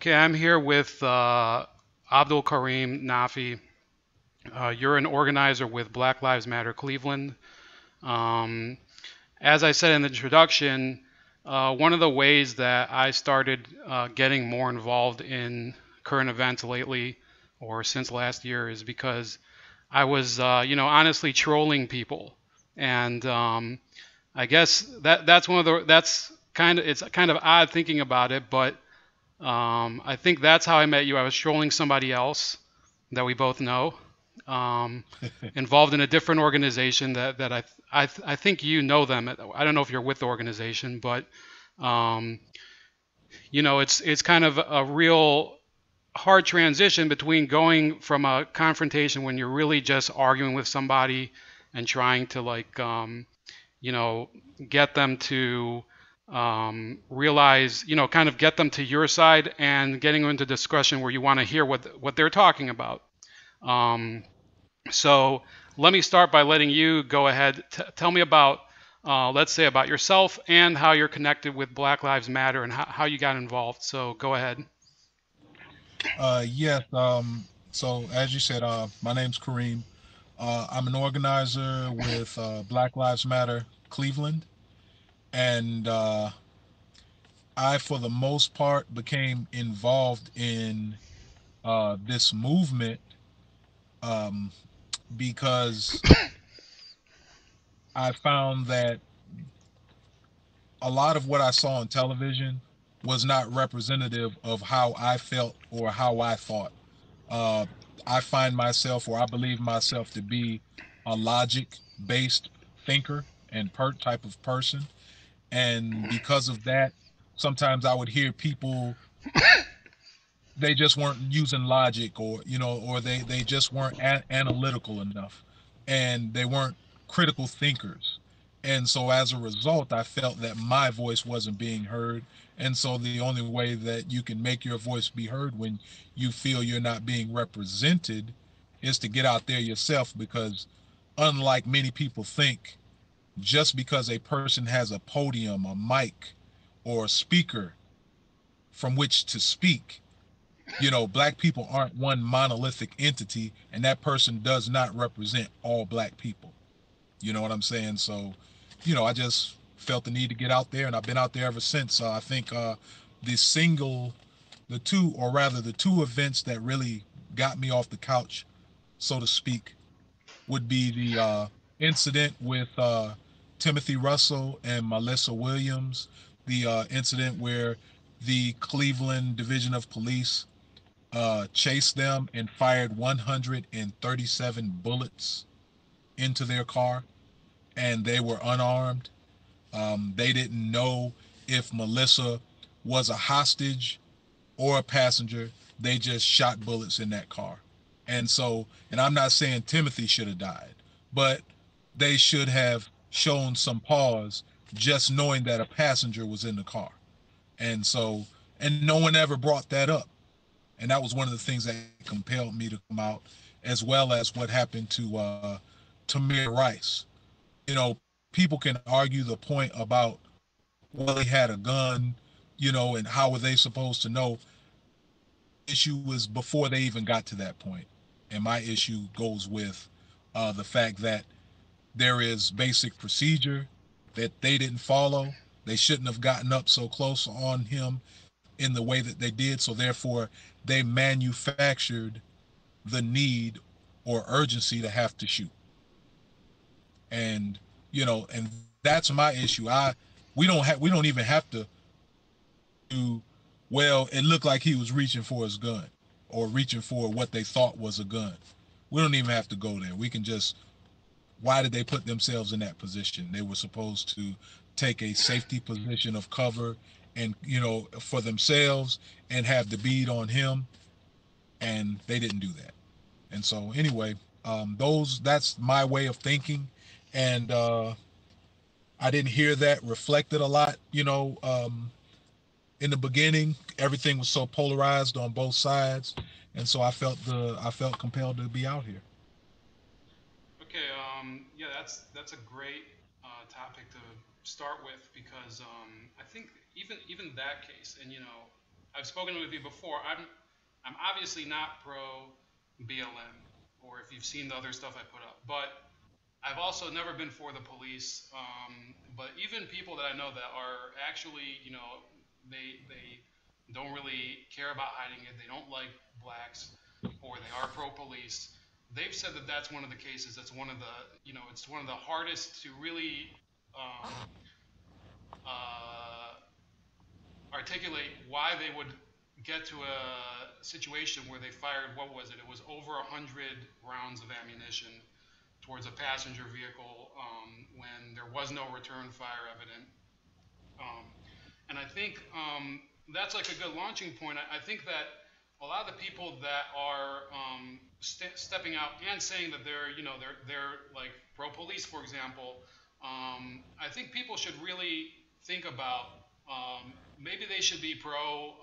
Okay, I'm here with Abdul, Kareem, Nafi. You're an organizer with Black Lives Matter Cleveland. Um, as I said in the introduction, one of the ways that I started getting more involved in current events lately or since last year is because I was, honestly trolling people. And I guess that's one of the, that's kind of, it's kind of odd thinking about it, but I think that's how I met you. I was trolling somebody else that we both know, um, involved in a different organization that I think you know them. I don't know if you're with the organization, but um, it's kind of a real hard transition between going from a confrontation when you're really just arguing with somebody and trying to you know, get them to realize, kind of get them to your side and getting into discussion where you want to hear what they're talking about. Um, so let me start by letting you go ahead. Tell me about, let's say, about yourself and how you're connected with Black Lives Matter and how you got involved. So go ahead. Yes. So as you said, my name's Kareem. I'm an organizer with Black Lives Matter Cleveland, and I, for the most part, became involved in this movement um, because I found that a lot of what I saw on television was not representative of how I felt or how I thought. Uh, I find myself, or I believe myself, to be a logic-based thinker and type of person, and because of that, sometimes I would hear people, they just weren't using logic, or or they just weren't analytical enough, and they weren't critical thinkers. And so as a result, I felt that my voice wasn't being heard. And so the only way that you can make your voice be heard when you feel you're not being represented is to get out there yourself, because unlike many people think, just because a person has a podium, a mic, or a speaker from which to speak, black people aren't one monolithic entity, and that person does not represent all black people. You know what I'm saying? So, I just felt the need to get out there, and I've been out there ever since. I think the single, the two, or rather the two events that really got me off the couch, so to speak, would be the incident with Timothy Russell and Melissa Williams, the incident where the Cleveland Division of Police chased them and fired 137 bullets into their car, and they were unarmed. They didn't know if Melissa was a hostage or a passenger. They just shot bullets in that car. And so, and I'm not saying Timothy should have died, but they should have shown some pause just knowing that a passenger was in the car. And so, and no one ever brought that up. And that was one of the things that compelled me to come out, as well as what happened to Tamir Rice. People can argue the point about, well, he had a gun, and how were they supposed to know? Issue was before they even got to that point. And my issue goes with the fact that there is basic procedure that they didn't follow. They shouldn't have gotten up so close on him in the way that they did. So therefore, they manufactured the need or urgency to have to shoot. And and that's my issue. We don't even have to do, well, it looked like he was reaching for his gun or reaching for what they thought was a gun. We don't even have to go there. We can just, why did they put themselves in that position? They were supposed to take a safety position of cover, and for themselves, and have the bead on him, and they didn't do that. And so anyway, those that's my way of thinking. And I didn't hear that reflected a lot, in the beginning. Everything was so polarized on both sides, and so I felt compelled to be out here. Okay, yeah, that's a great topic to start with because I think even that case, and I've spoken with you before. I'm obviously not pro BLM, or if you've seen the other stuff I put up, but I've also never been for the police. But even people that I know that are actually, they don't really care about hiding it. They don't like blacks, or they are pro police. They've said that that's one of the cases. That's one of the, it's one of the hardest to really um, uh, articulate why they would get to a situation where they fired, what was it? It was over 100 rounds of ammunition towards a passenger vehicle when there was no return fire evident. Um, and I think that's like a good launching point. I think that a lot of the people that are stepping out and saying that they're like pro police, for example, I think people should really think about maybe they should be pro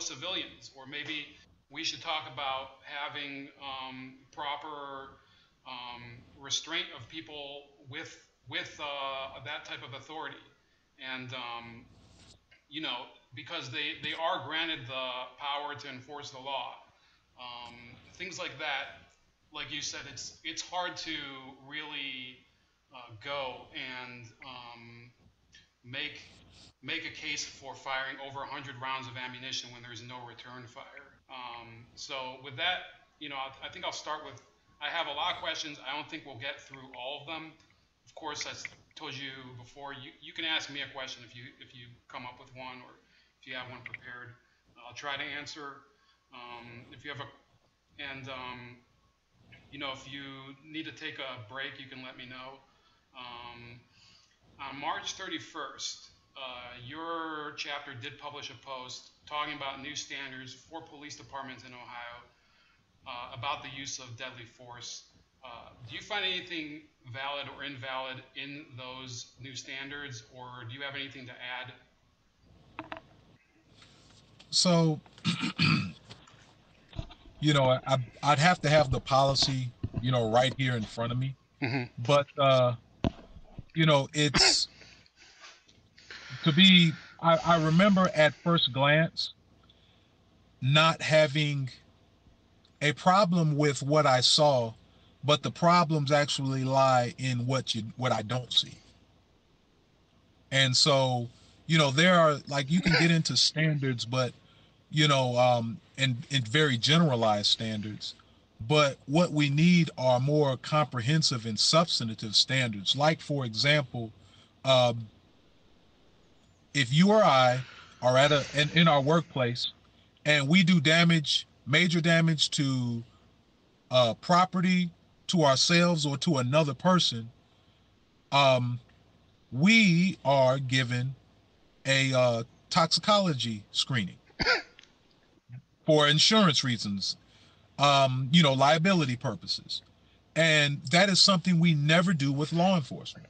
civilians, or maybe we should talk about having proper restraint of people with that type of authority, and because they are granted the power to enforce the law, things like that. Like you said, it's hard to really go and make make a case for firing over 100 rounds of ammunition when there's no return fire. So with that, I think I'll start with. I have a lot of questions. I don't think we'll get through all of them. Of course, I told you before. You can ask me a question if you come up with one, or if you have one prepared. I'll try to answer. If you have a and if you need to take a break, you can let me know. On March 31st, your chapter did publish a post talking about new standards for police departments in Ohio about the use of deadly force. Do you find anything valid or invalid in those new standards, or do you have anything to add? So, I'd have to have the policy, right here in front of me. Mm-hmm. But it's to be. I remember at first glance not having a problem with what I saw, but the problems actually lie in what I don't see. And so, there are, like, you can get into standards, but and very generalized standards. But what we need are more comprehensive and substantive standards. Like, for example, um, if you or I are in our workplace and we do major damage to property, to ourselves, or to another person, um, we are given a toxicology screening for insurance reasons, liability purposes. And that is something we never do with law enforcement.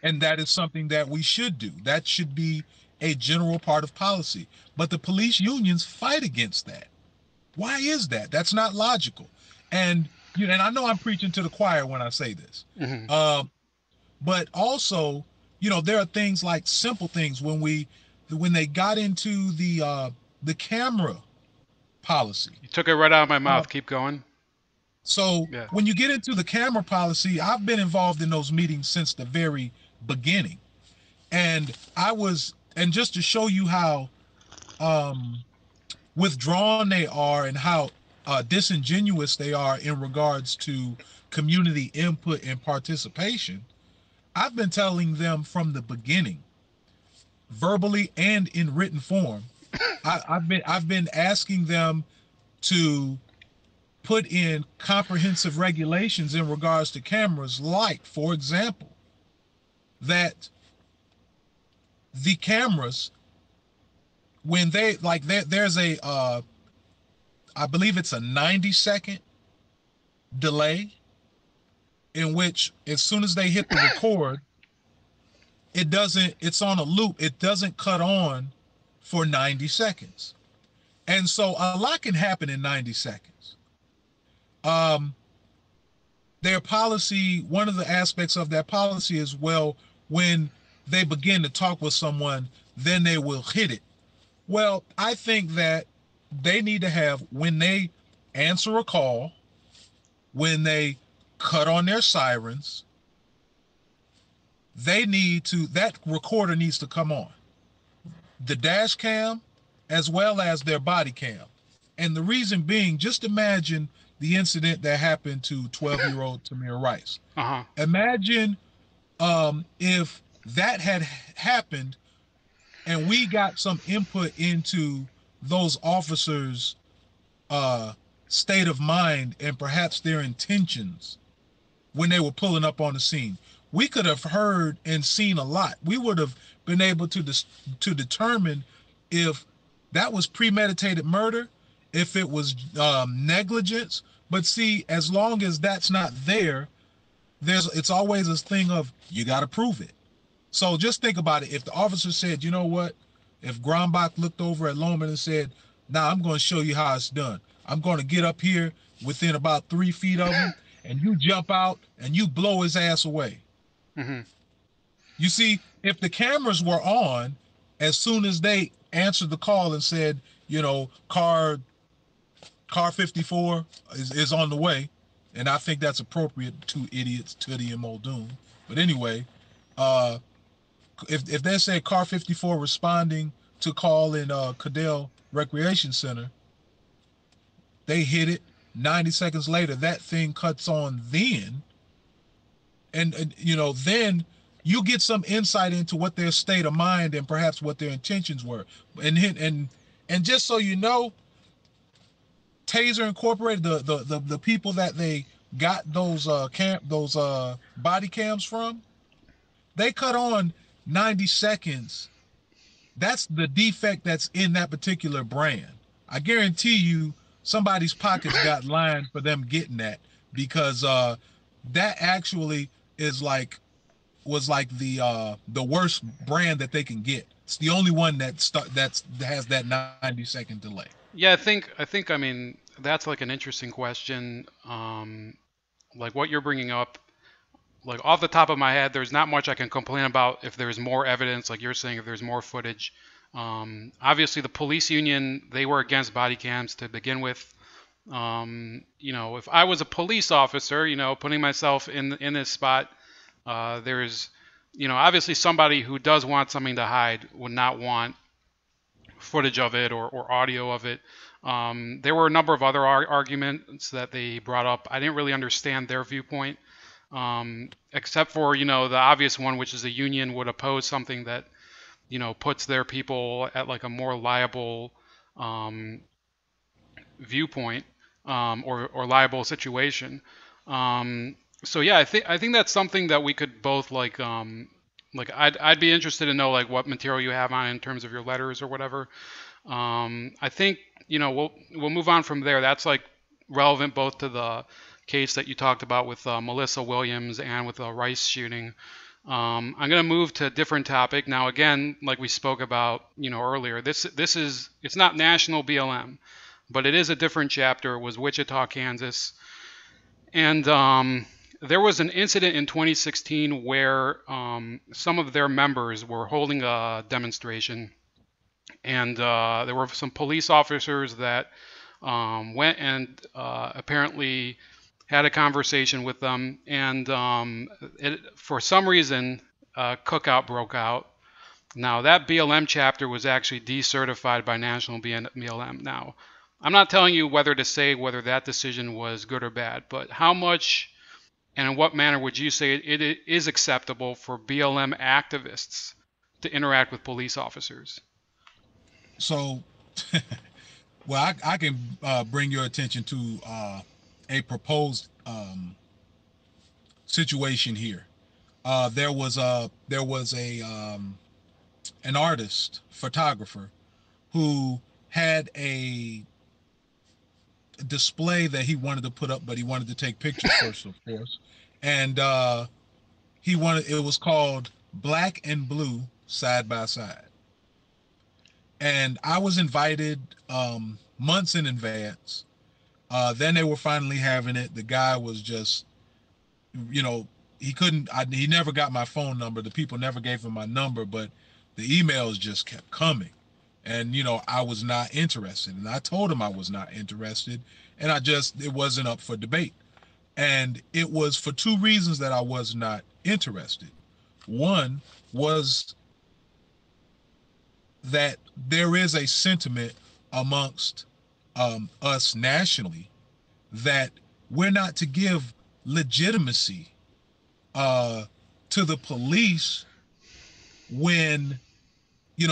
And that is something that we should do. That should be a general part of policy. But the police unions fight against that. Why is that? That's not logical. And and I know I'm preaching to the choir when I say this. Mm-hmm. But also, there are things like simple things when they got into the camera policy. You took it right out of my Uh, mouth. Keep going. so Yeah. when you get into the camera policy, I've been involved in those meetings since the very beginning. And just to show you how withdrawn they are and how disingenuous they are in regards to community input and participation, I've been telling them from the beginning, verbally and in written form. I've been asking them to put in comprehensive regulations in regards to cameras, like, for example, that the cameras, when there's a I believe it's a 90-second delay in which, as soon as they hit the record, it's on a loop. It doesn't cut on for 90 seconds. And so a lot can happen in 90 seconds. Their policy, one of the aspects of that policy is, well, when they begin to talk with someone, then they will hit it Well, I think that they need to have, when they answer a call, when they cut on their sirens, they need to, that recorder needs to come on. The dash cam as well as their body cam. And the reason being, just imagine the incident that happened to 12-year-old Tamir Rice. Uh-huh. Imagine if that had happened and we got some input into those officers' uh, state of mind and perhaps their intentions when they were pulling up on the scene. We could have heard and seen a lot. We would have been able to determine if that was premeditated murder, if it was negligence. But see, as long as that's not there, it's always this thing of you got to prove it. So just think about it. If the officer said, you know what, if Grombach looked over at Loman and said, "Now I'm going to show you how it's done. I'm going to get up here within about 3 feet of him, and you jump out and you blow his ass away." Mm-hmm. You see, if the cameras were on, as soon as they answered the call and said, you know, car 54 is on the way, and I think that's appropriate to idiots, Tootie and Muldoon. But anyway, uh, if they say car 54 responding to call in Cadell Recreation Center, they hit it. 90 seconds later, that thing cuts on then. And you know, then you get some insight into what their state of mind and perhaps what their intentions were. And just so you know, Taser Incorporated, the people that they got those body cams from, they cut on 90 seconds. That's the defect that's in that particular brand. I guarantee you somebody's pockets got lined for them getting that, because that actually is like was like the worst brand that they can get. It's the only one that has that 90-second delay. Yeah, I mean, that's like an interesting question. Like what you're bringing up, like off the top of my head, there's not much I can complain about if there's more evidence, like you're saying, if there's more footage. Obviously, the police union, they were against body cams to begin with. You know, if I was a police officer, you know, putting myself in this spot, there's, you know, obviously somebody who does want something to hide would not want footage of it or audio of it. There were a number of other arguments that they brought up. I didn't really understand their viewpoint, except for, you know, the obvious one, which is the union would oppose something that, you know, puts their people at like a more liable viewpoint, or liable situation. So yeah, I think that's something that we could both like I'd be interested to know like what material you have on in terms of your letters or whatever. I think, you know, we'll move on from there. That's like relevant both to the case that you talked about with Melissa Williams and with the Rice shooting. I'm going to move to a different topic now. Again, like we spoke about, you know, earlier, this is, it's not national BLM, but it is a different chapter. It was Wichita, Kansas, and there was an incident in 2016 where some of their members were holding a demonstration, and there were some police officers that went and apparently had a conversation with them, and for some reason, a cookout broke out. Now, that BLM chapter was actually decertified by National BLM. Now, I'm not telling you whether to say whether that decision was good or bad, but how much and in what manner would you say it is acceptable for BLM activists to interact with police officers? So, well, I can bring your attention to a proposed situation here. There was a an artist, photographer, who had a display that he wanted to put up, but he wanted to take pictures first, of course. And it was called Black and Blue Side by Side. And I was invited months in advance. Then they were finally having it. The guy was just, you know, he never got my phone number. The people never gave him my number, but the emails just kept coming. And, I was not interested. And I told him I was not interested. And it wasn't up for debate. And it was for two reasons that I was not interested. One was that there is a sentiment amongst us nationally that we're not to give legitimacy to the police when, in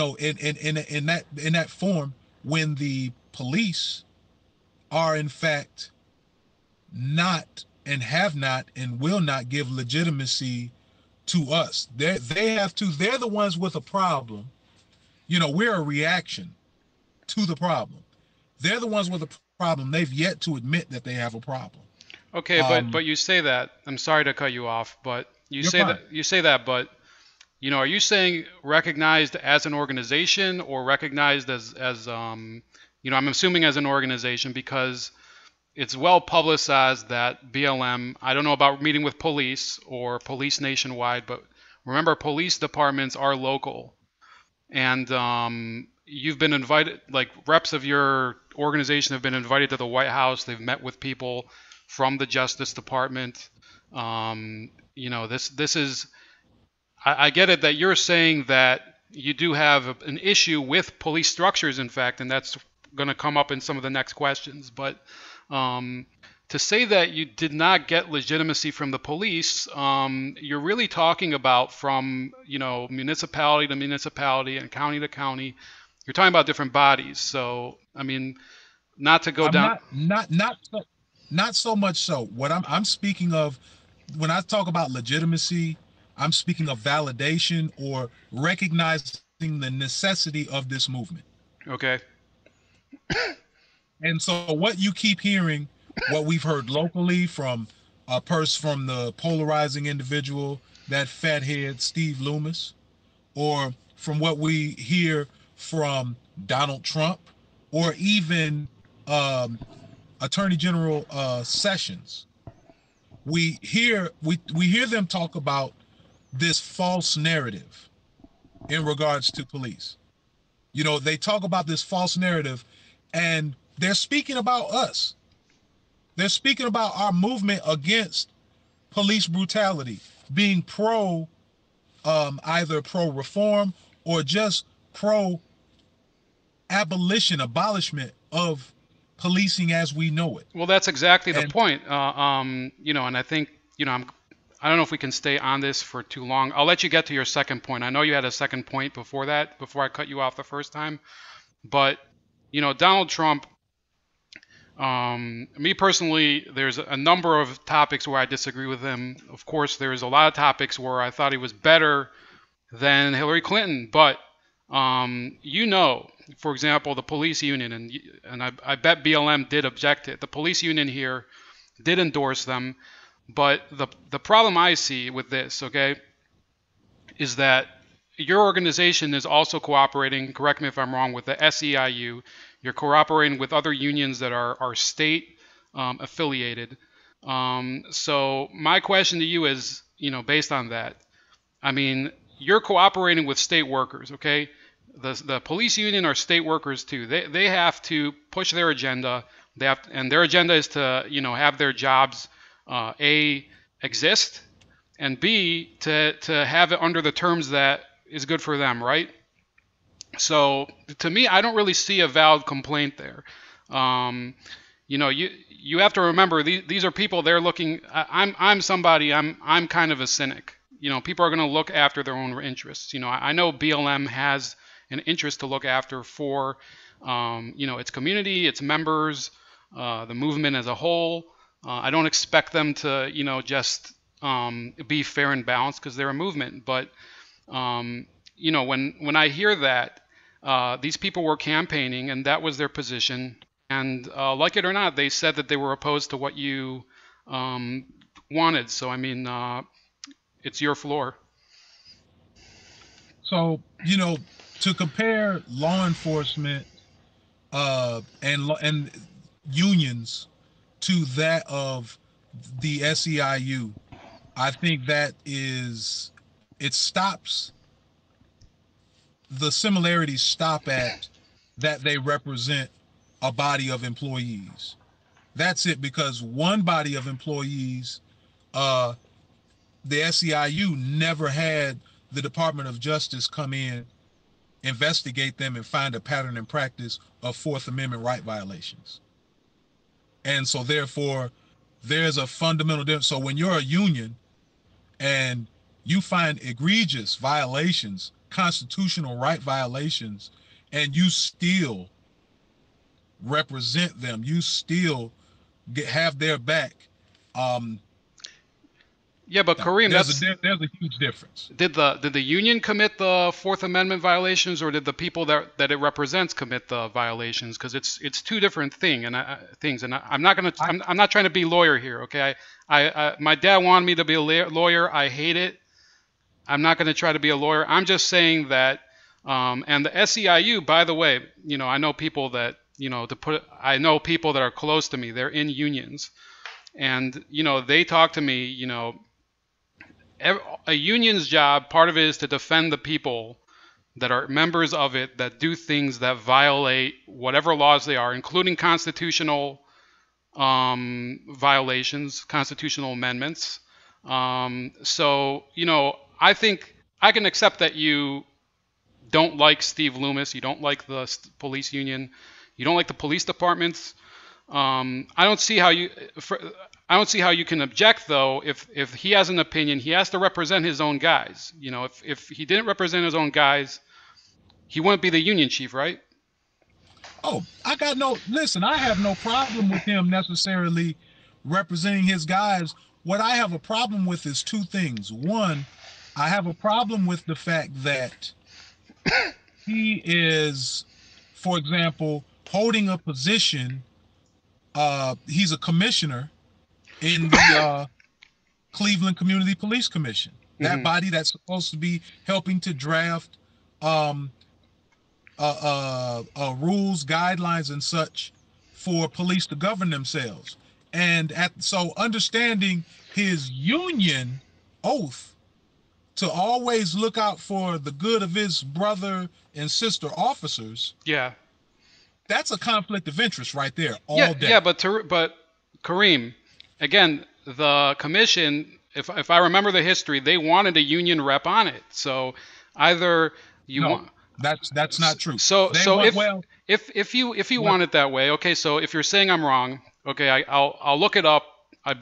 that form, when the police are in fact not and have not and will not give legitimacy to us. They're the ones with a problem. We're a reaction to the problem. They're the ones with a problem. They've yet to admit that they have a problem. Okay, but you say that. I'm sorry to cut you off, but you say fine. that, but are you saying recognized as an organization or recognized as I'm assuming as an organization because it's well publicized that BLM, I don't know about meeting with police or police nationwide, but remember police departments are local. And you've been invited, like reps of your organization have been invited to the White House. They've met with people from the Justice Department. This is, I get it that you're saying that you do have an issue with police structures, in fact, and that's going to come up in some of the next questions. But to say that you did not get legitimacy from the police, you're really talking about from municipality to municipality and county to county. You're talking about different bodies. So I mean, not to go down. Not so much so. What I'm speaking of when I talk about legitimacy, I'm speaking of validation or recognizing the necessity of this movement. Okay. And so what you keep hearing, what we've heard locally from from the polarizing individual, that fathead Steve Loomis, or from what we hear from Donald Trump, or even Attorney General Sessions, we hear them talk about this false narrative in regards to police. They talk about this false narrative, and they're speaking about us. They're speaking about our movement against police brutality, being either pro reform or just pro abolishment of policing as we know it. Well, that's exactly the point. And I think, I don't know if we can stay on this for too long. I'll let you get to your second point. I know you had a second point before that, before I cut you off the first time. But, Donald Trump, me personally, there's a number of topics where I disagree with him. Of course, there's a lot of topics where I thought he was better than Hillary Clinton. But, for example, the police union, and I bet BLM did object to it. The police union here did endorse them. But the problem I see with this, okay, is that your organization is also cooperating, correct me if I'm wrong, with the SEIU. You're cooperating with other unions that are state affiliated. So my question to you is, based on that, I mean, you're cooperating with state workers, okay? The police union are state workers too. They have to push their agenda. And their agenda is to, have their jobs A, exist, and B, to have it under the terms that is good for them, right? So to me, I don't really see a valid complaint there. You have to remember these are people. They're looking. I'm somebody. I'm kind of a cynic. People are going to look after their own interests. I know BLM has an interest to look after for, its community, its members, the movement as a whole. I don't expect them to, just be fair and balanced because they're a movement. But, when I hear that, these people were campaigning and that was their position. And like it or not, they said that they were opposed to what you wanted. So, I mean, it's your floor. So, to compare law enforcement and unions to that of the SEIU, I think that the similarities stop at that they represent a body of employees. That's it, because one body of employees, uh, the SEIU never had the Department of Justice come in, investigate them, and find a pattern and practice of Fourth Amendment right violations. And so therefore, there's a fundamental difference. So when you're a union and you find egregious violations, constitutional right violations, and you still represent them, you still have their back. Yeah, but Kareem, there's a huge difference. Did the union commit the Fourth Amendment violations, or did the people that it represents commit the violations? Because it's two different things. And I'm not trying to be lawyer here. Okay, my dad wanted me to be a lawyer. I hate it. I'm not going to try to be a lawyer. I'm just saying that. And the SEIU, by the way, I know people that I know people that are close to me. They're in unions, and they talk to me. A union's job, part of it is to defend the people that are members of it that do things that violate whatever laws they are, including constitutional violations, constitutional amendments. So, I think I can accept that you don't like Steve Loomis, you don't like the police union, you don't like the police departments. I don't see how you can object, though. If he has an opinion, he has to represent his own guys. If he didn't represent his own guys, he wouldn't be the union chief, right? Oh, I have no problem with him necessarily representing his guys. What I have a problem with is two things. One, I have a problem with the fact that he is, for example, holding a position. He's a commissioner in the Cleveland Community Police Commission, that body that's supposed to be helping to draft rules, guidelines, and such for police to govern themselves. And so understanding his union oath to always look out for the good of his brother and sister officers. Yeah. That's a conflict of interest right there all day. Yeah, but Kareem, again, the commission, if I remember the history, they wanted a union rep on it. So either you want that's not true. So if you want it that way, okay. So if you're saying I'm wrong, okay, I'll look it up. I'm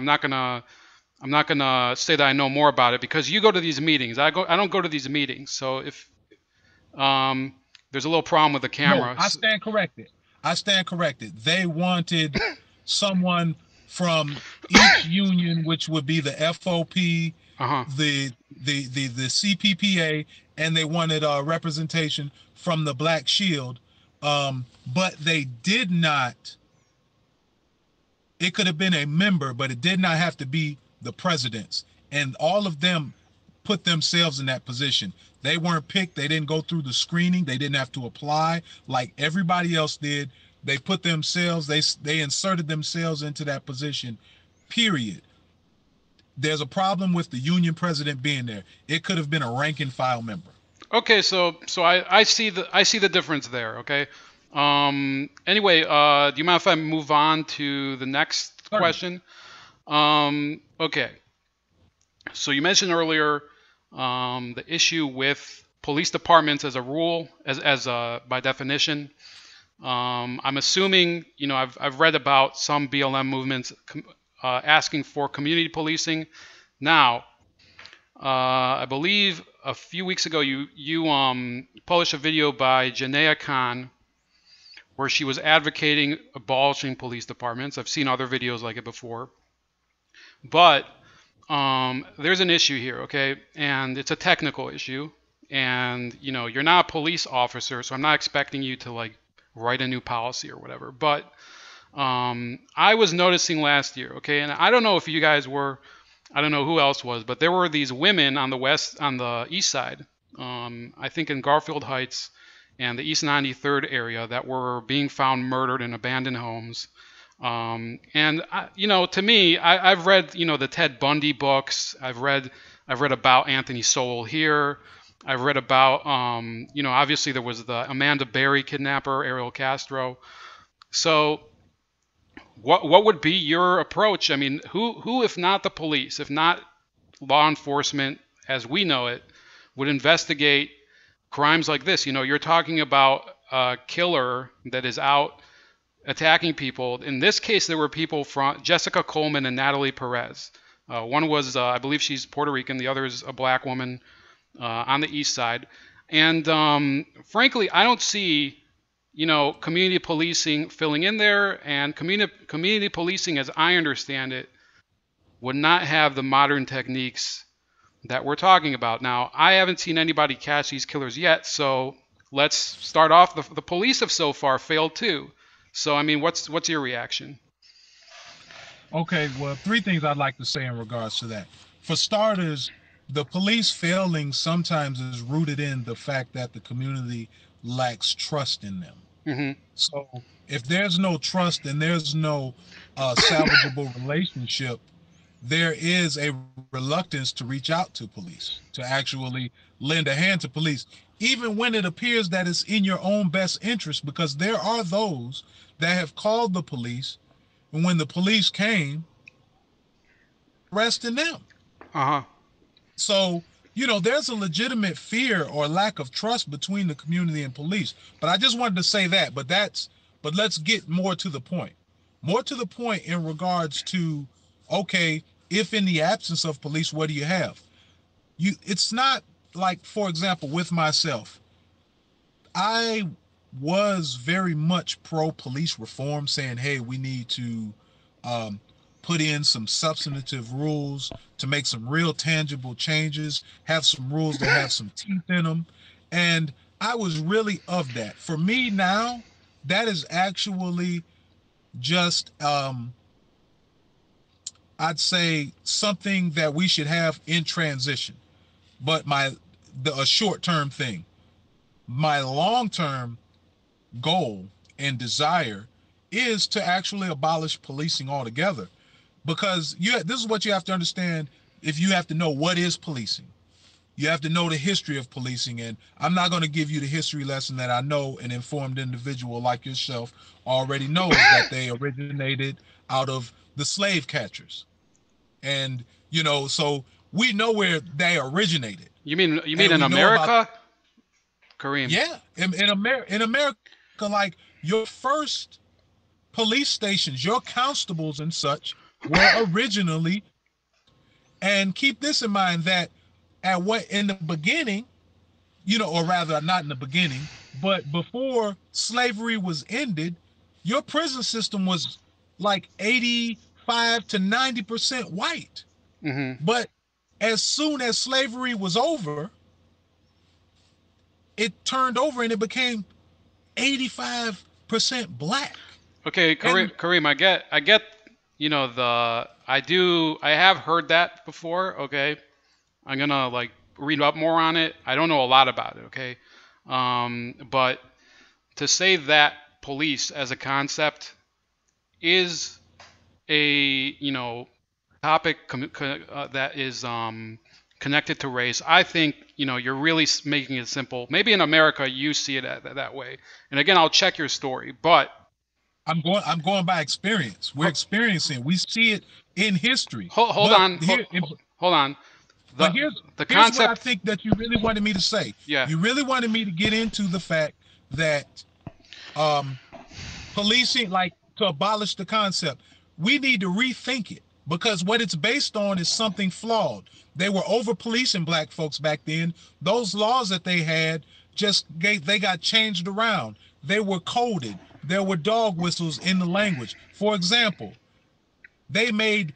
not gonna say that I know more about it, because you go to these meetings. I don't go to these meetings. So if there's a little problem with the camera. No, I stand corrected. They wanted someone from each union, which would be the FOP, the CPPA, and they wanted representation from the Black Shield. But they did not. It could have been a member, but it did not have to be the presidents. And all of them put themselves in that position. They weren't picked. They didn't go through the screening. They didn't have to apply like everybody else did. They put themselves, they inserted themselves into that position, period. There's a problem with the union president being there. It could have been a rank and file member. Okay, so I see the difference there, okay? Anyway, do you mind if I move on to the next question? Okay. So you mentioned earlier the issue with police departments as a rule, as by definition. I'm assuming, I've read about some BLM movements asking for community policing. Now, I believe a few weeks ago you published a video by Janaya Khan where she was advocating abolishing police departments. I've seen other videos like it before. But there's an issue here, okay? And it's a technical issue. And, you're not a police officer, so I'm not expecting you to, write a new policy or whatever. But I was noticing last year, okay? And I don't know if you guys were, I don't know who else was, but there were these women on the east side, I think in Garfield Heights and the East 93rd area, that were being found murdered in abandoned homes. And to me, I've read, the Ted Bundy books. I've read about Anthony Sowell here. I've read about, obviously there was the Amanda Berry kidnapper, Fidel Castro. So what would be your approach? I mean, who if not the police, if not law enforcement as we know it, would investigate crimes like this? You're talking about a killer that is out attacking people. In this case, there were people from Jessica Coleman and Natalie Perez. One was, I believe she's Puerto Rican. The other is a black woman on the east side. And frankly, I don't see, community policing filling in there. And community policing, as I understand it, would not have the modern techniques that we're talking about. Now, I haven't seen anybody catch these killers yet, so let's start off. The police have so far failed too. So, I mean, what's your reaction? Okay, well, three things I'd like to say in regards to that. For starters, the police failing sometimes is rooted in the fact that the community lacks trust in them. Mm-hmm. So if there's no trust and there's no salvageable relationship, there is a reluctance to reach out to police, to actually lend a hand to police, even when it appears that it's in your own best interest, because there are those that have called the police, and when the police came, arresting them. Uh-huh. So, there's a legitimate fear or lack of trust between the community and police. But I just wanted to say that, but let's get more to the point. More to the point in regards to, okay, if in the absence of police, what do you have? It's not like, for example, with myself, I was very much pro police reform, saying, hey, we need to put in some substantive rules to make some real tangible changes, have some rules that have some teeth in them. And I was really of that. For me now, that is actually just, I'd say, something that we should have in transition. But a short-term thing. My long-term goal and desire is to actually abolish policing altogether. Because this is what you have to understand. If you have to know what is policing, you have to know the history of policing. And I'm not going to give you the history lesson that I know an informed individual like yourself already knows, that they originated out of the slave catchers. And, so we know where they originated. You mean in America? Kareem. Yeah, in America, like, your first police stations, your constables and such were originally, and keep this in mind, that in the beginning, or rather not in the beginning, but before slavery was ended, your prison system was like 85 to 90% white. Mm-hmm. But as soon as slavery was over, it turned over and it became 85% black. Okay, Kareem, I get, I have heard that before. Okay, I'm gonna read up more on it. I don't know a lot about it. Okay, but to say that police as a concept is a topic that is connected to race, I think you're really making it simple. Maybe in America you see it that way. And again, I'll check your story, but I'm going by experience. We're experiencing. We see it in history. Hold on. But here's what I think that you really wanted me to say. Yeah. You really wanted me to get into the fact that policing, to abolish the concept, we need to rethink it, because what it's based on is something flawed. They were over policing black folks back then. Those laws that they had they got changed around. They were coded. There were dog whistles in the language. For example, they made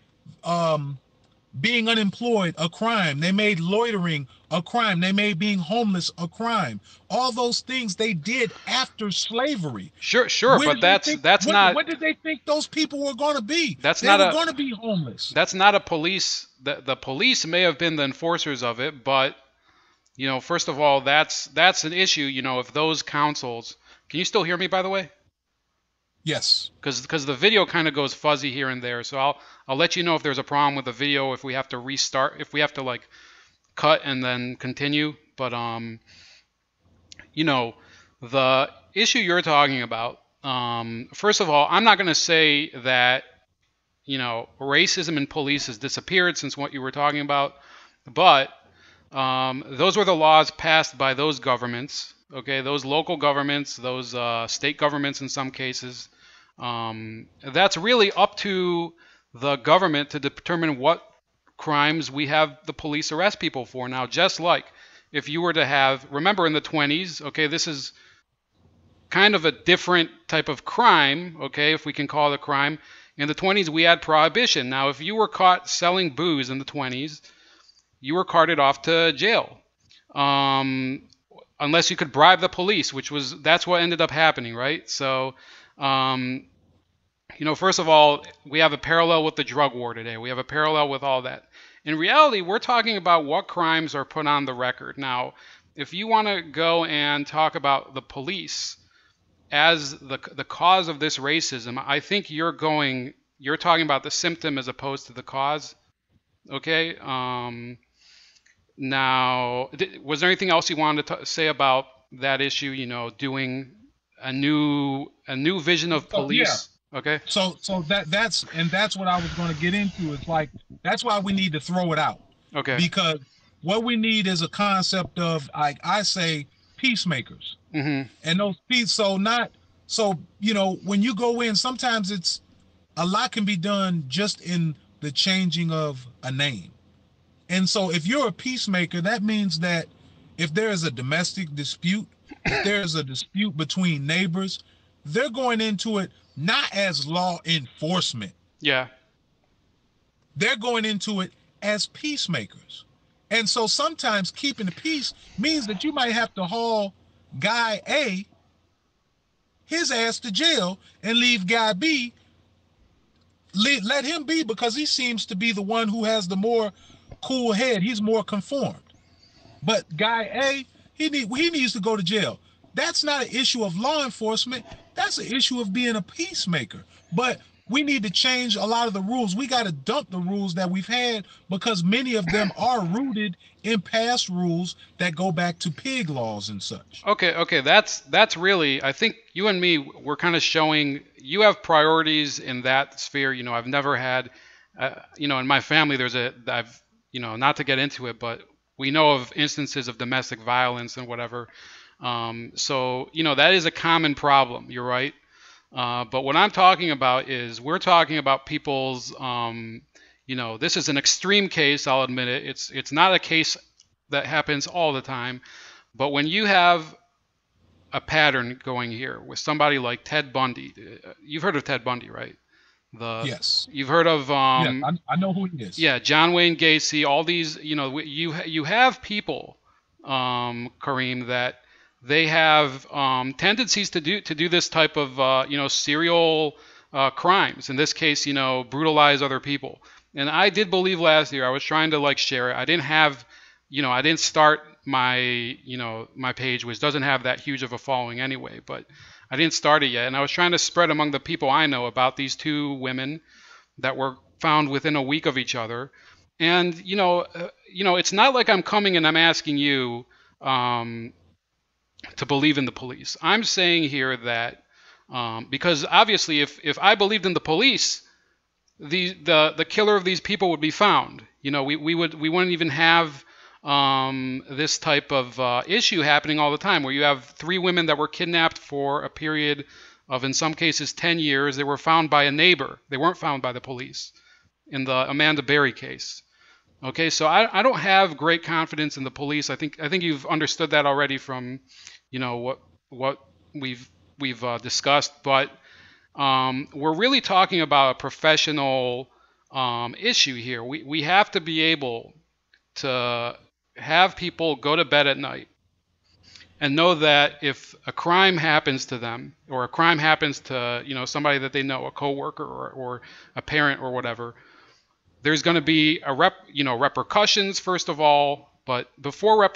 being unemployed a crime. They made loitering a crime. They made being homeless a crime. All those things they did after slavery. Sure, but that's not. What did they think those people were going to be? They were going to be homeless. That's not a police. The police may have been the enforcers of it, but first of all, that's an issue. If those councils. Can you still hear me, by the way? Yes. Because the video kind of goes fuzzy here and there, so I'll let you know if there's a problem with the video, if we have to restart, if we have to cut and then continue. But you know, the issue you're talking about. First of all, I'm not going to say that racism in police has disappeared since what you were talking about, but those were the laws passed by those governments. Okay, those local governments, those state governments in some cases. That's really up to the government to determine what crimes we have the police arrest people for. Now, just like if you were to have, remember in the 20s, okay, this is kind of a different type of crime, okay, if we can call it a crime. In the 20s, we had prohibition. Now, if you were caught selling booze in the 20s, you were carted off to jail. Unless you could bribe the police, that's what ended up happening, right? So, first of all, we have a parallel with the drug war today. We have a parallel with all that. In reality, we're talking about what crimes are put on the record. Now, if you want to go and talk about the police as the cause of this racism, I think you're talking about the symptom as opposed to the cause. Okay. Now, was there anything else you wanted to say about that issue? Doing a new vision of police. Yeah. Okay. So that's what I was going to get into. It's like that's why we need to throw it out. Okay. Because what we need is a concept of, like I say, peacemakers. Mm-hmm. And those peace. So when you go in, sometimes it's a lot can be done just in the changing of a name. And so if you're a peacemaker, that means that if there is a domestic dispute, if there is a dispute between neighbors, they're going into it not as law enforcement. Yeah. They're going into it as peacemakers. And so sometimes keeping the peace means that you might have to haul guy A, his ass to jail, and leave guy B, let him be, because he seems to be the one who has the more cool head. He's more conformed. But guy A, he needs to go to jail. That's not an issue of law enforcement. That's an issue of being a peacemaker. But we need to change a lot of the rules. We got to dump the rules that we've had, because many of them are rooted in past rules that go back to pig laws and such. Okay, that's really, I think you and me, we're kind of showing you have priorities in that sphere. I've never had, in my family, not to get into it, but we know of instances of domestic violence and whatever. So that is a common problem. You're right. But what I'm talking about is we're talking about people's, this is an extreme case. I'll admit it. It's not a case that happens all the time. But when you have a pattern going here with somebody like Ted Bundy, you've heard of Ted Bundy, right? Yes. You've heard of yeah, I know who he is. Yeah, John Wayne Gacy, all these, you have people, Kareem, that they have tendencies to do this type of serial crimes. In this case, brutalize other people. And I did believe last year, I was trying to share it. I didn't have, I didn't start my my page, which doesn't have that huge of a following anyway, but I didn't start it yet. And I was trying to spread among the people I know about these two women that were found within a week of each other. And it's not like I'm coming and I'm asking you to believe in the police. I'm saying here that because obviously if I believed in the police, the killer of these people would be found. We wouldn't even have this type of issue happening all the time, where you have 3 women that were kidnapped for a period of, in some cases, 10 years. They were found by a neighbor. They weren't found by the police in the Amanda Berry case. Okay, so I don't have great confidence in the police. I think you've understood that already from what we've discussed, but we're really talking about a professional issue here. We have to be able to have people go to bed at night and know that if a crime happens to them, or a crime happens to somebody that they know, a coworker or a parent or whatever, there's going to be repercussions first of all, but before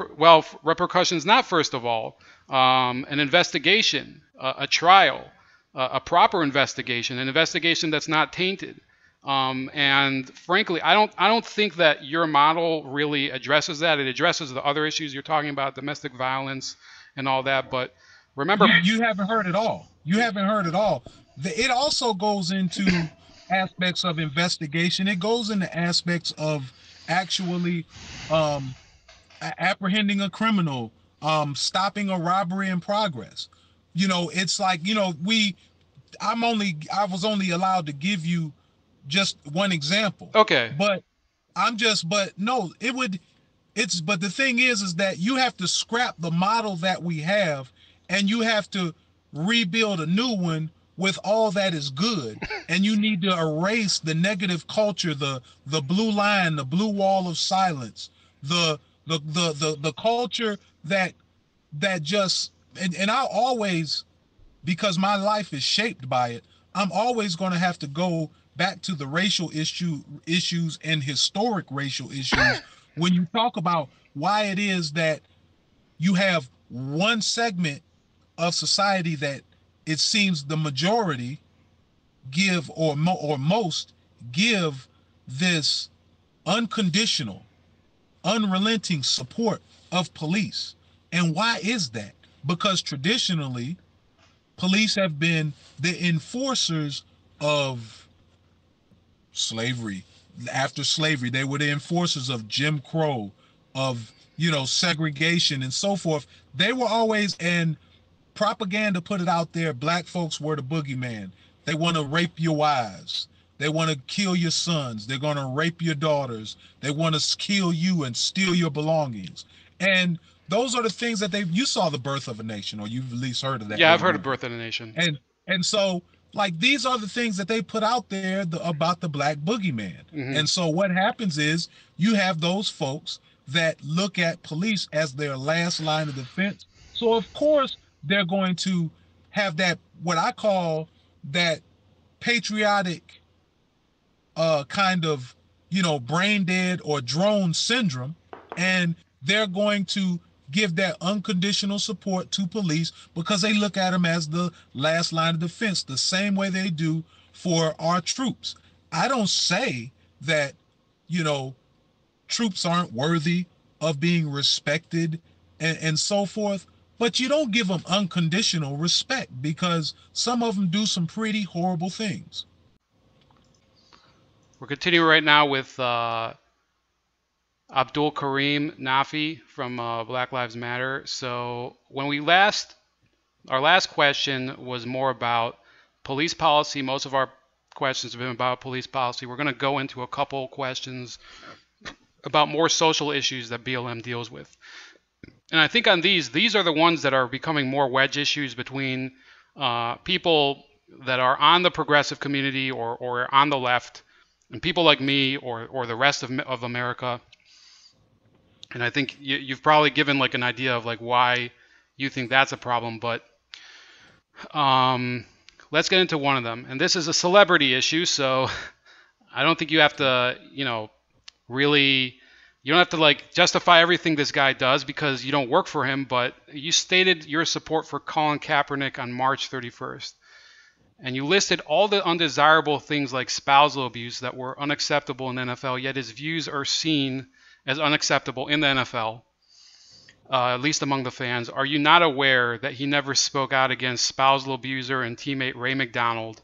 repercussions, not first of all, an investigation, a trial, a proper investigation, an investigation that's not tainted. And frankly, I don't think that your model really addresses that. It addresses the other issues you're talking about, domestic violence and all that. But remember, You haven't heard it all. You haven't heard it all. It also goes into aspects of investigation. It goes into aspects of actually um, apprehending a criminal, stopping a robbery in progress. It's like, I was only allowed to give you just one example, okay, but but no, but the thing is that you have to scrap the model that we have, and you have to rebuild a new one with all that is good. And you need to erase the negative culture, the blue line, the blue wall of silence, the culture that just, and I always, because my life is shaped by it, I'm always going to have to go back to the issues and historic racial issues when you talk about why it is that you have one segment of society that it seems the majority give, or most give, this unconditional, unrelenting support of police. And why is that? Because traditionally police have been the enforcers of slavery. After slavery, they were the enforcers of Jim Crow, of segregation and so forth. They were always, and propaganda put it out there, black folks were the boogeyman. They want to rape your wives. They want to kill your sons. They're going to rape your daughters. They want to kill you and steal your belongings. And those are the things that you saw The Birth of a Nation, or you've at least heard of yeah, I've that heard of movie. Birth of the Nation. And so, like, these are the things that they put out there about the black boogeyman. Mm-hmm. And so what happens is you have those folks that look at police as their last line of defense. So of course they're going to have that, what I call that patriotic kind of, brain dead or drone syndrome. And they're going to give that unconditional support to police because they look at them as the last line of defense, the same way they do for our troops. I don't say that, troops aren't worthy of being respected and so forth, but you don't give them unconditional respect because some of them do some pretty horrible things. We're continuing right now with Abdul Kareem Nafi from Black Lives Matter. So when our last question was more about police policy. Most of our questions have been about police policy. We're going to go into a couple questions about more social issues that BLM deals with. And I think on these are the ones that are becoming more wedge issues between people that are on the progressive community or on the left, and people like me or the rest of America. And I think you've probably given like an idea of like why you think that's a problem. But let's get into one of them. And this is a celebrity issue, so I don't think you have to, really, you don't have to like justify everything this guy does because you don't work for him, but you stated your support for Colin Kaepernick on March 31st. And you listed all the undesirable things like spousal abuse that were unacceptable in the NFL, yet his views are seen as unacceptable in the NFL, at least among the fans. Are you not aware that he never spoke out against spousal abuser and teammate Ray McDonald,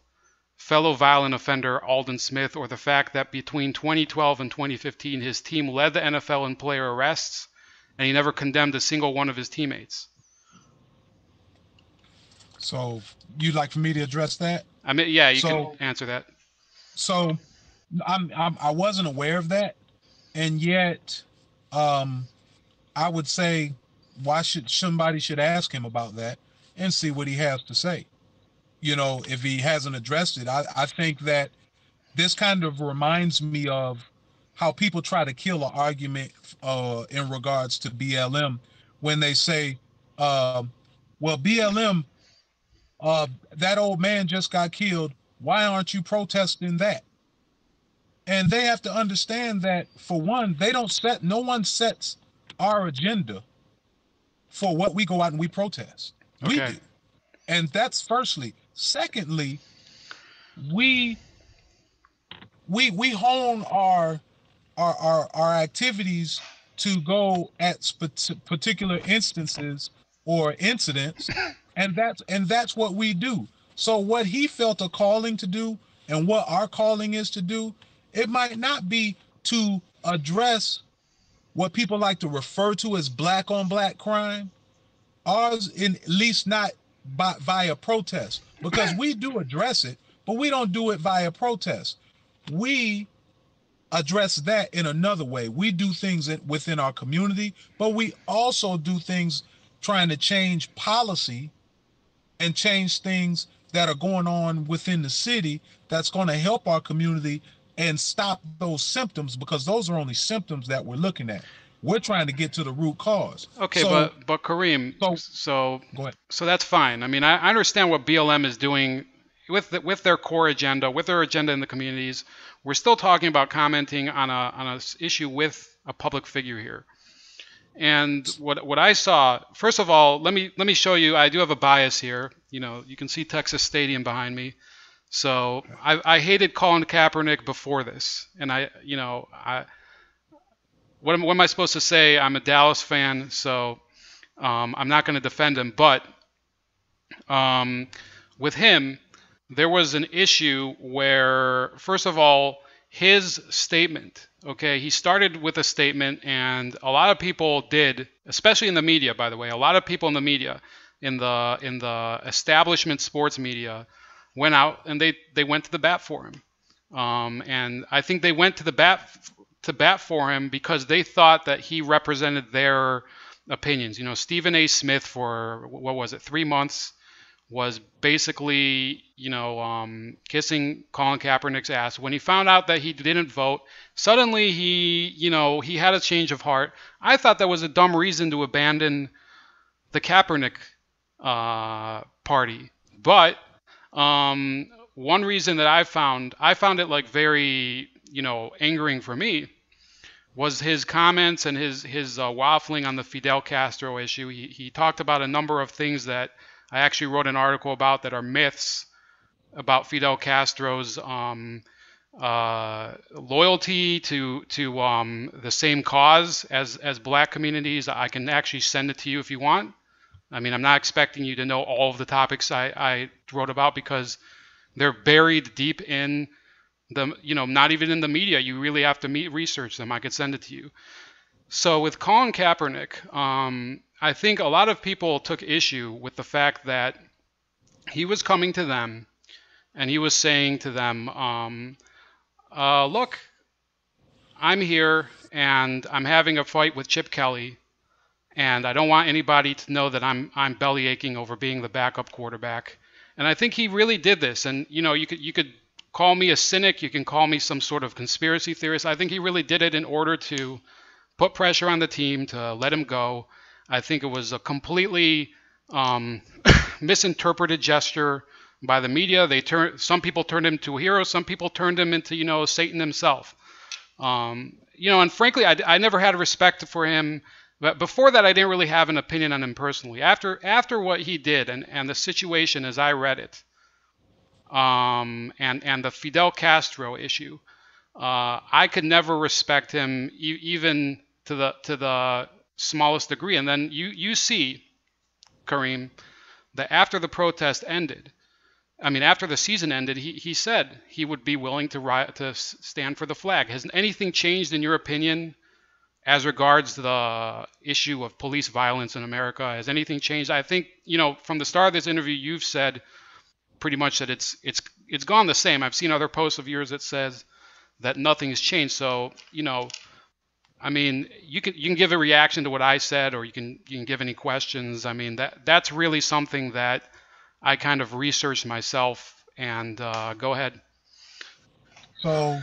fellow violent offender Alden Smith, or the fact that between 2012 and 2015 his team led the NFL in player arrests and he never condemned a single one of his teammates? So you'd like for me to address that? I mean, yeah, you can answer that. So I wasn't aware of that, and yet I would say why should somebody should ask him about that and see what he has to say. If he hasn't addressed it, I think that this kind of reminds me of how people try to kill an argument in regards to BLM when they say, well, BLM, that old man just got killed. Why aren't you protesting that? And they have to understand that, for one, no one sets our agenda for what we go out and we protest. We Okay. do. And that's firstly. Secondly, we we hone our activities to go at particular instances or incidents, and that's what we do. So what he felt a calling to do and what our calling is to do, it might not be to address what people like to refer to as black on black crime. Ours, in at least not via protest, because we do address it, but we don't do it via protest. We address that in another way. We do things within our community, but we also do things trying to change policy and change things that are going on within the city that's going to help our community and stop those symptoms, because those are only symptoms that we're looking at. We're trying to get to the root cause. Okay, but Kareem, Go ahead. so that's fine. I mean, I understand what BLM is doing with their core agenda, with their agenda in the communities. We're still talking about commenting on a issue with a public figure here. And what I saw, first of all, let me show you. I do have a bias here. You know, you can see Texas Stadium behind me. So I hated Colin Kaepernick before this, and what am I supposed to say? I'm a Dallas fan, so I'm not going to defend him. But with him, there was an issue where, first of all, his statement. Okay, he started with a statement, and a lot of people did, especially in the media. By the way, a lot of people in the media, in the establishment sports media, went out and they went to the bat for him. And I think they went to the bat for him because they thought that he represented their opinions. You know, Stephen A. Smith, for what was it, 3 months, was basically, kissing Colin Kaepernick's ass. When he found out that he didn't vote, suddenly he had a change of heart. I thought that was a dumb reason to abandon the Kaepernick party. But one reason that I found it like very, angering for me, was his comments and his waffling on the Fidel Castro issue. He talked about a number of things that I actually wrote an article about that are myths about Fidel Castro's loyalty to the same cause as black communities. I can actually send it to you if you want. I mean, I'm not expecting you to know all of the topics I wrote about, because they're buried deep in the, not even in the media. You really have to research them. I could send it to you. So with Colin Kaepernick, I think a lot of people took issue with the fact that he was coming to them and he was saying to them, look, I'm here and I'm having a fight with Chip Kelly, and I don't want anybody to know that I'm belly aching over being the backup quarterback. And I think he really did this. And you could call me a cynic, you can call me some sort of conspiracy theorist. I think he really did it in order to put pressure on the team to let him go. I think it was a completely misinterpreted gesture by the media. Some people turned him into a hero. Some people turned him into, Satan himself. And frankly, I never had respect for him. But before that, I didn't really have an opinion on him personally. After what he did and the situation as I read it, and the Fidel Castro issue, I could never respect him even to the smallest degree. And then you see, Kareem, that after the protest ended, after the season ended, he said he would be willing to stand for the flag. Has anything changed in your opinion as regards the issue of police violence in America? Has anything changed? I think, from the start of this interview, you've said pretty much that it's gone the same. I've seen other posts of yours that says that nothing has changed. So, you can give a reaction to what I said, or you can give any questions. That's really something that I kind of researched myself. And go ahead. So,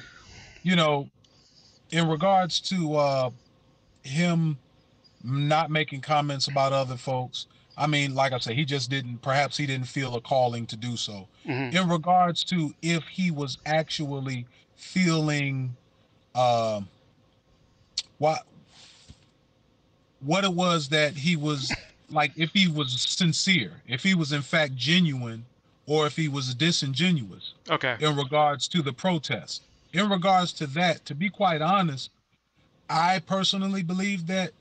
in regards to him not making comments about other folks, like I said, perhaps he didn't feel a calling to do so. Mm-hmm. In regards to if he was actually feeling what it was that he was like, if he was sincere, if he was in fact genuine, or if he was disingenuous. Okay. In regards to the protest. in regards to that, to be quite honest, I personally believe that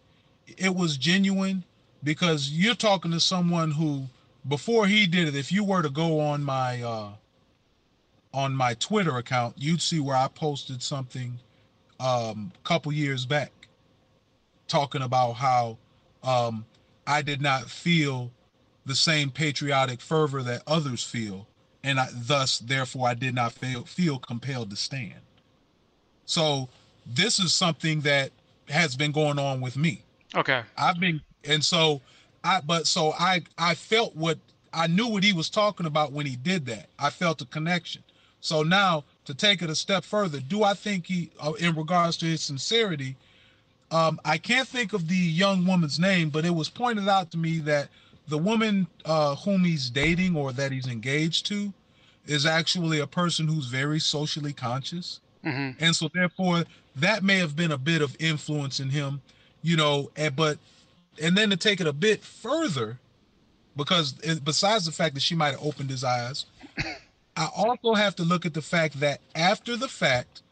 it was genuine, because you're talking to someone who, before he did it, if you were to go on my Twitter account, you'd see where I posted something a couple years back talking about how um, I did not feel the same patriotic fervor that others feel, and therefore, I did not feel compelled to stand. So this is something that has been going on with me. Okay. I've been, and so I felt what I knew what he was talking about when he did that. I felt a connection. So now to take it a step further, do I think he, in regards to his sincerity, I can't think of the young woman's name, but it was pointed out to me that the woman whom he's dating or that he's engaged to is actually a person who's very socially conscious. Hmm. And so therefore that may have been a bit of influence in him, and then to take it a bit further, because besides the fact that she might have opened his eyes, I also have to look at the fact that after the fact,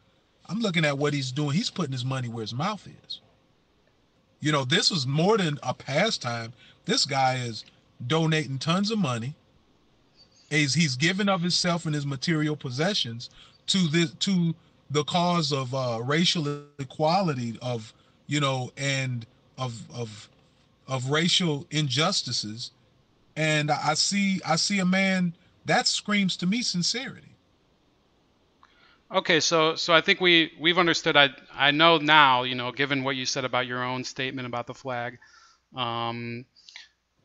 I'm looking at what he's doing. He's putting his money where his mouth is. This was more than a pastime. This guy is donating tons of money. He's given of himself and his material possessions to the cause of racial equality, and of racial injustices. And I see a man that screams to me sincerity. Okay, so I think we've understood. I know now, given what you said about your own statement about the flag, um,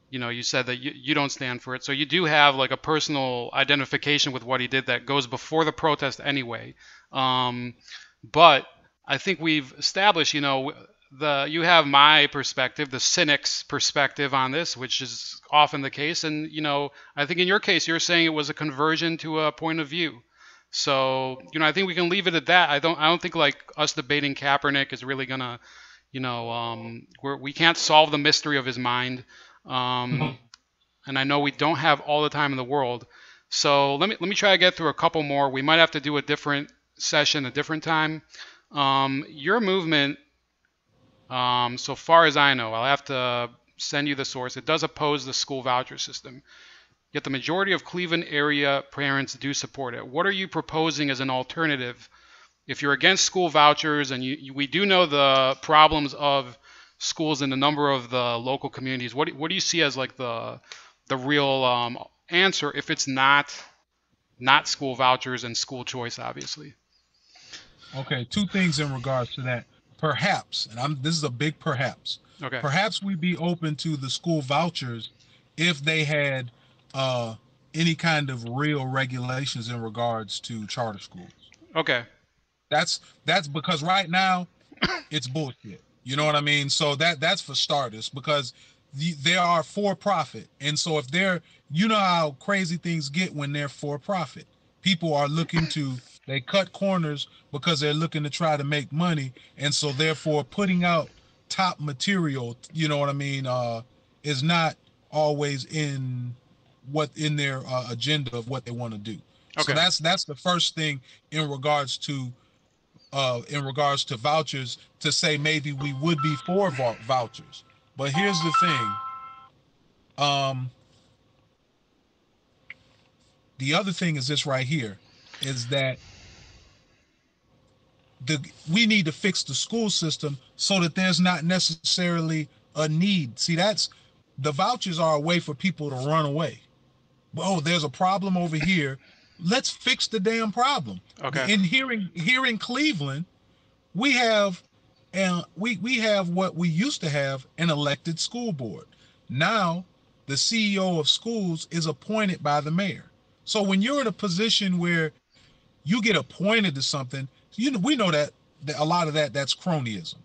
you said that you don't stand for it. So you do have like a personal identification with what he did that goes before the protest anyway. Um, but I think we've established, you have my perspective, the cynic's perspective on this, which is often the case. And, I think in your case, you're saying it was a conversion to a point of view. So, I think we can leave it at that. I don't think like us debating Kaepernick is really gonna, we can't solve the mystery of his mind. Um, and I know we don't have all the time in the world. So let me try to get through a couple more. We might have to do a different session, a different time. Your movement, so far as I know, I'll have to send you the source. It does oppose the school voucher system. Yet the majority of Cleveland area parents do support it. What are you proposing as an alternative? If you're against school vouchers, and we do know the problems of schools in a number of the local communities, what do you see as like the real answer if it's not school vouchers and school choice, obviously? Okay, two things in regards to that. Perhaps, and this is a big perhaps. Okay. Perhaps we'd be open to the school vouchers if they had uh, any kind of real regulations in regards to charter schools. Okay. That's because right now it's bullshit. You know what I mean? So that's for starters, because they are for profit, and so if they're, how crazy things get when they're for profit. People are looking to they cut corners because they're looking to try to make money, and so therefore putting out top material, you know what I mean, is not always in their agenda of what they want to do. So Okay. that's the first thing in regards to vouchers, to say maybe we would be for vouchers. But here's the thing. Um, the other thing is this right here, is that we need to fix the school system so that there's not necessarily a need. See, the vouchers are a way for people to run away. Oh, there's a problem over here. Let's fix the damn problem. Okay. And here in Cleveland, we have and we have what we used to have, an elected school board. Now the CEO of schools is appointed by the mayor. So when you're in a position where you get appointed to something, we know that a lot of that's cronyism.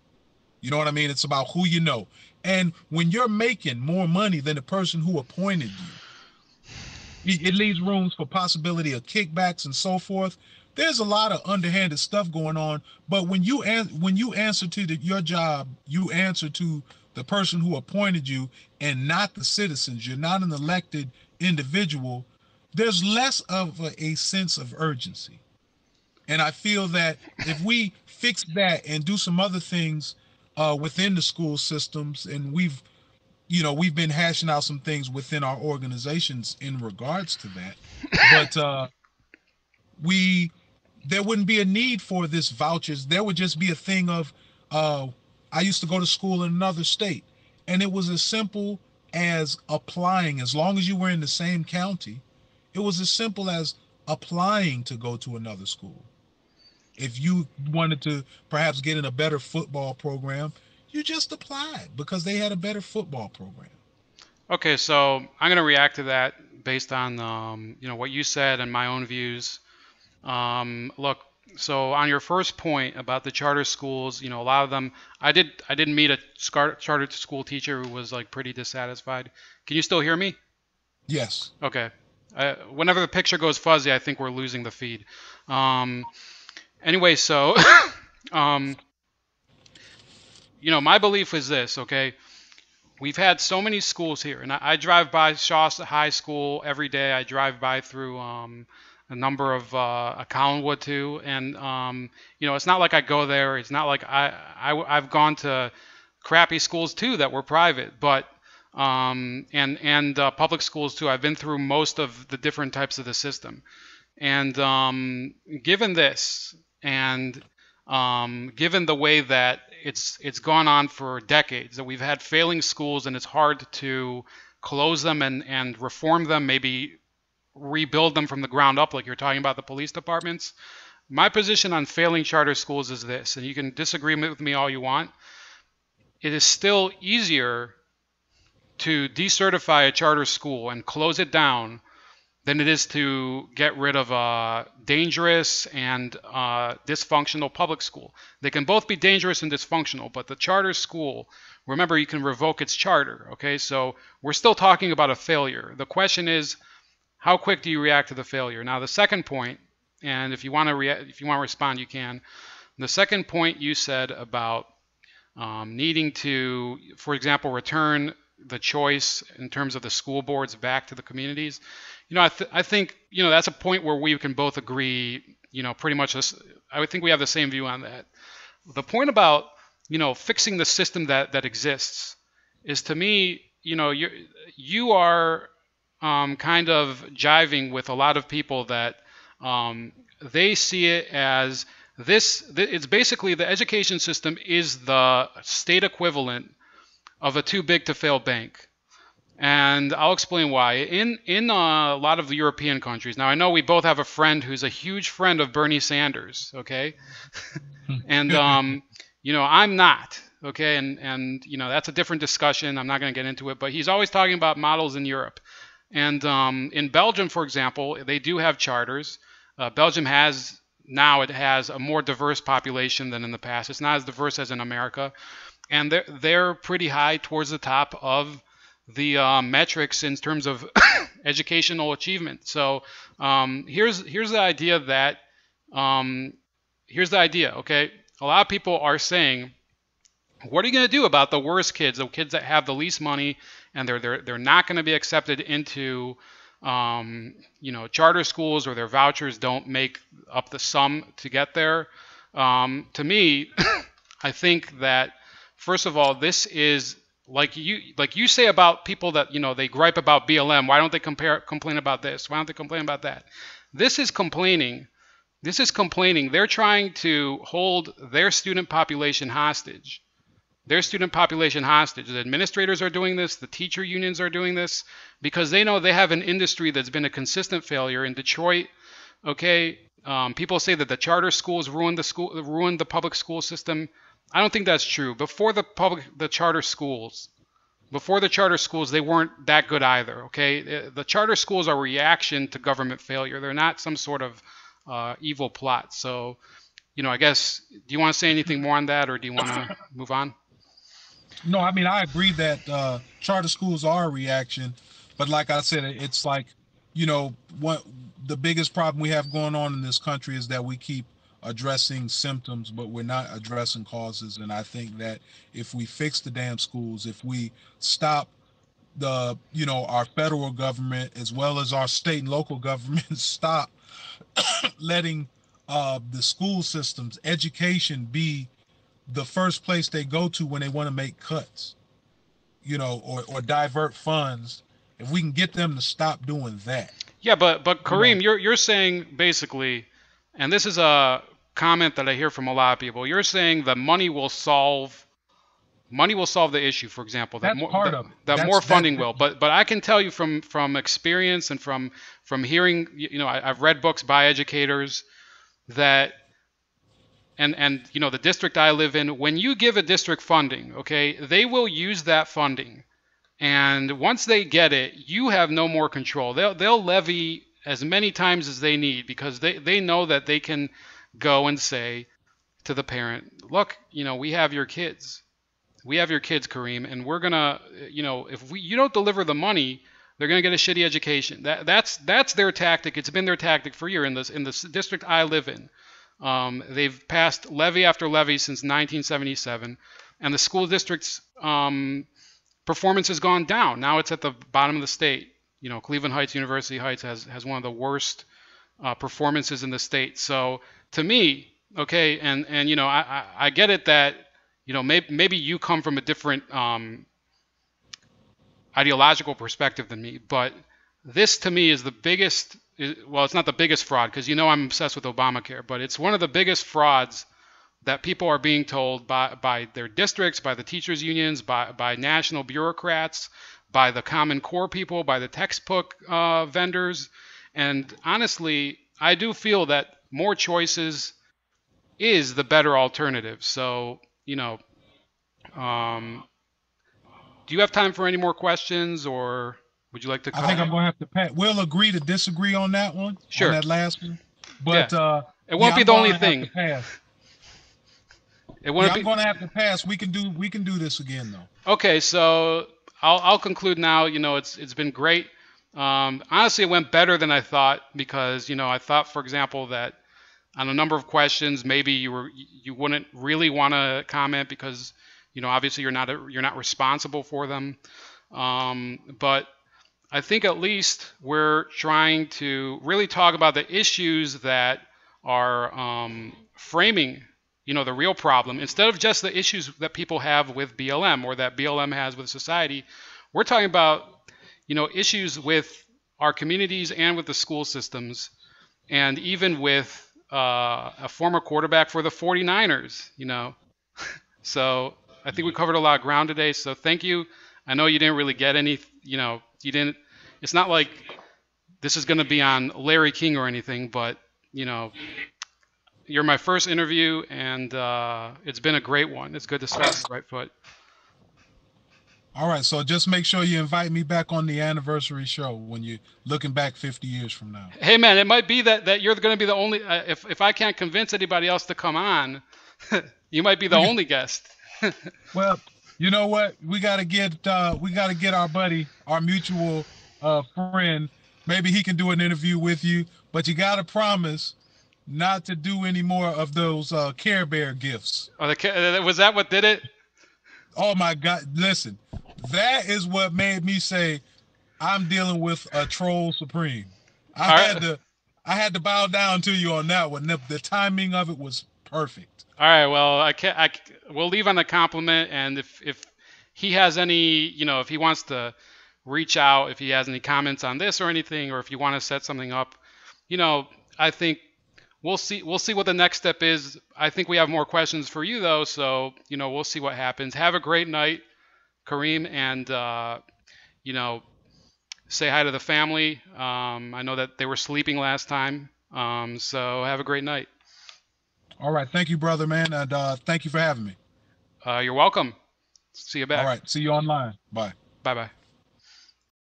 You know what I mean? It's about who you know. And when you're making more money than the person who appointed you, it leaves rooms for possibility of kickbacks and so forth. There's a lot of underhanded stuff going on, but when you answer to your job, you answer to the person who appointed you and not the citizens. You're not an elected individual. There's less of a sense of urgency. And I feel that if we fix that and do some other things within the school systems, and we've been hashing out some things within our organizations in regards to that, but we there wouldn't be a need for this vouchers. There would just be a thing of, uh, I used to go to school in another state, and it was as simple as applying. As long as you were in the same county, it was as simple as applying to go to another school. If you wanted to perhaps get in a better football program, you just applied because they had a better football program. Okay, so I'm going to react to that based on what you said and my own views. Look, so on your first point about the charter schools, a lot of them, I didn't meet a charter school teacher who was like pretty dissatisfied. Can you still hear me? Yes. Okay. Whenever the picture goes fuzzy, I think we're losing the feed. Anyway, so my belief is this, okay? We've had so many schools here, and I drive by Shaw High School every day. I drive by through a number of Collinwood too, and it's not like I go there. It's not like I've gone to crappy schools too that were private, but and public schools too. I've been through most of the different types of the system, and given this, and given the way that it's gone on for decades, that we've had failing schools and it's hard to close them and reform them, maybe rebuild them from the ground up, like you're talking about the police departments. My position on failing charter schools is this, and you can disagree with me all you want. It is still easier to decertify a charter school and close it down than it is to get rid of a dangerous and dysfunctional public school. They can both be dangerous and dysfunctional, but the charter school, remember, you can revoke its charter, okay? So we're still talking about a failure. The question is, how quick do you react to the failure? Now, the second point, and if you want to respond, you can. The second point you said about needing to, for example, return the choice in terms of the school boards back to the communities. I think that's a point where we can both agree. Pretty much. I would think we have the same view on that. The point about fixing the system that exists is, to me, you are kind of jiving with a lot of people that they see it as this. It's basically the education system is the state equivalent of a too big to fail bank. And I'll explain why. In a lot of the European countries, now I know we both have a friend who's a huge friend of Bernie Sanders, okay? And I'm not, okay? And that's a different discussion. I'm not going to get into it, but he's always talking about models in Europe. And in Belgium, for example, they do have charters. Belgium has a more diverse population than in the past. It's not as diverse as in America. And they're pretty high towards the top of the metrics in terms of educational achievement. So here's the idea that okay? A lot of people are saying, what are you going to do about the worst kids, the kids that have the least money, and they're not going to be accepted into charter schools, or their vouchers don't make up the sum to get there? To me, I think that, first of all, this is like you say about people that they gripe about BLM. Why don't they complain about this? Why don't they complain about that? This is complaining. They're trying to hold their student population hostage. The administrators are doing this. The teacher unions are doing this because they know they have an industry that's been a consistent failure. In Detroit, okay, people say that the charter schools ruined the public school system. I don't think that's true. Before the charter schools, they weren't that good either. Okay, the charter schools are a reaction to government failure. They're not some sort of evil plot. So, I guess, do you want to say anything more on that, or do you want to move on? No, I mean, I agree that charter schools are a reaction, but like I said, it's like, what the biggest problem we have going on in this country is that we keep addressing symptoms, but we're not addressing causes. And I think that if we fix the damn schools, if we stop our federal government as well as our state and local governments stop letting the school systems, education be the first place they go to when they want to make cuts, or divert funds. If we can get them to stop doing that, Yeah, but you know, Kareem, you're saying basically, and this is a comment that I hear from a lot of people. You're saying the money will solve the issue. For example, that's part of it. that more That's funding will. But I can tell you from experience and from hearing, I've read books by educators that and the district I live in, when you give a district funding, okay, they will use that funding, and once they get it, you have no more control. They'll levy as many times as they need, because they know that they can go and say to the parent, look, we have your kids. We have your kids, Kareem, and we're gonna, if you don't deliver the money, they're gonna get a shitty education. That's their tactic. It's been their tactic for years in this district I live in. They've passed levy after levy since 1977, and the school district's performance has gone down. Now it's at the bottom of the state. Cleveland Heights, University Heights has one of the worst performances in the state. So to me, okay, and I get it that maybe you come from a different ideological perspective than me, but this to me is the biggest. Well, it's not the biggest fraud, because I'm obsessed with Obamacare, but it's one of the biggest frauds that people are being told by their districts, by the teachers unions, by national bureaucrats, by the Common Core people, by the textbook vendors. And honestly, I do feel that more choices is the better alternative. So, do you have time for any more questions, or would you like to I think I'm comment? gonna have to pass. We'll agree to disagree on that one, on Sure. that last one. Yeah. But It won't yeah, be I'm the only gonna have to thing. pass. It Yeah, won't I'm be. gonna have to pass. We can do this again though. Okay, so I'll conclude now. It's been great. Honestly, it went better than I thought, because I thought, for example, that on a number of questions maybe you wouldn't really want to comment, because obviously you're not responsible for them. But I think at least we're trying to really talk about the issues that are framing, the real problem, instead of just the issues that people have with BLM or that BLM has with society. We're talking about, issues with our communities and with the school systems, and even with a former quarterback for the 49ers. So I think we covered a lot of ground today. So thank you. I know you didn't really get any, you didn't. It's not like this is going to be on Larry King or anything, but you're my first interview, and it's been a great one. It's good to start on the right foot. All right, so just make sure you invite me back on the anniversary show when you're looking back 50 years from now. Hey man, it might be that you're going to be the only. If I can't convince anybody else to come on, you might be the only guest. Well, you know what? We gotta get our buddy, our mutual friend. Maybe he can do an interview with you, but you gotta promise not to do any more of those Care Bear gifts. Oh, was that what did it? Oh my God! Listen, that is what made me say I'm dealing with a troll supreme. I All had right. to, I had to bow down to you on that one. The timing of it was perfect. All right. Well, I can't. We'll leave on the compliment, and if he has any, if he wants to reach out, if he has any comments on this or anything, or if you want to set something up, I think we'll see. We'll see what the next step is. I think we have more questions for you though, so we'll see what happens. Have a great night, Kareem, and say hi to the family. I know that they were sleeping last time, so have a great night. All right, thank you, brother, man, and thank you for having me. You're welcome. See you All back. right, see you online. Bye. Bye bye.